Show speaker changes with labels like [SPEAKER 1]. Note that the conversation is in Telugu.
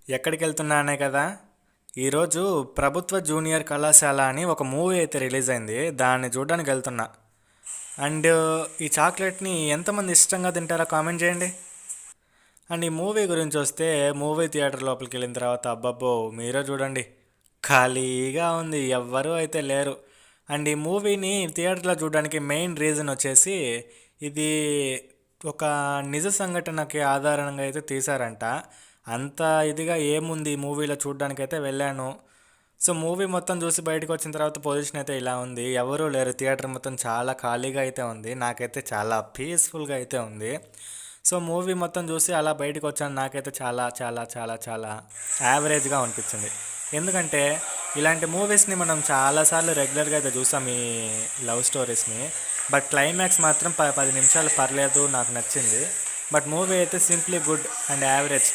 [SPEAKER 1] ఎక్కడికి వెళ్తున్నానే కదా. ఈరోజు ప్రభుత్వ జూనియర్ కళాశాల అని ఒక మూవీ అయితే రిలీజ్ అయింది. దాన్ని చూడడానికి వెళ్తున్నా. అండ్ ఈ చాక్లెట్ని ఎంతమంది ఇష్టంగా తింటారో కామెంట్ చేయండి. అండ్ ఈ మూవీ గురించి వస్తే, మూవీ థియేటర్ లోపలికి వెళ్ళిన తర్వాత అబ్బబ్బో మీరే చూడండి, ఖాళీగా ఉంది, ఎవ్వరూ అయితే లేరు. అండ్ ఈ మూవీని థియేటర్లో చూడడానికి మెయిన్ రీజన్ వచ్చేసి, ఇది ఒక నిజ సంఘటనకి ఆధారంగా అయితే తీశారంట. అంత ఇదిగా ఏముంది ఈ మూవీలో చూడడానికి అయితే వెళ్ళాను. సో మూవీ మొత్తం చూసి బయటకు వచ్చిన తర్వాత పొజిషన్ అయితే ఇలా ఉంది, ఎవరూ లేరు, థియేటర్ మొత్తం చాలా ఖాళీగా అయితే ఉంది. నాకైతే చాలా పీస్ఫుల్గా అయితే ఉంది. సో మూవీ మొత్తం చూసి అలా బయటకు వచ్చాను. నాకైతే చాలా చాలా చాలా చాలా యావరేజ్గా అనిపించింది. ఎందుకంటే ఇలాంటి మూవీస్ని మనం చాలాసార్లు రెగ్యులర్గా అయితే చూసాం, ఈ లవ్ స్టోరీస్ని. బట్ క్లైమాక్స్ మాత్రం 10 నిమిషాలు పర్లేదు, నాకు నచ్చింది. బట్ మూవీ అయితే సింప్లీ గుడ్ అండ్ యావరేజ్.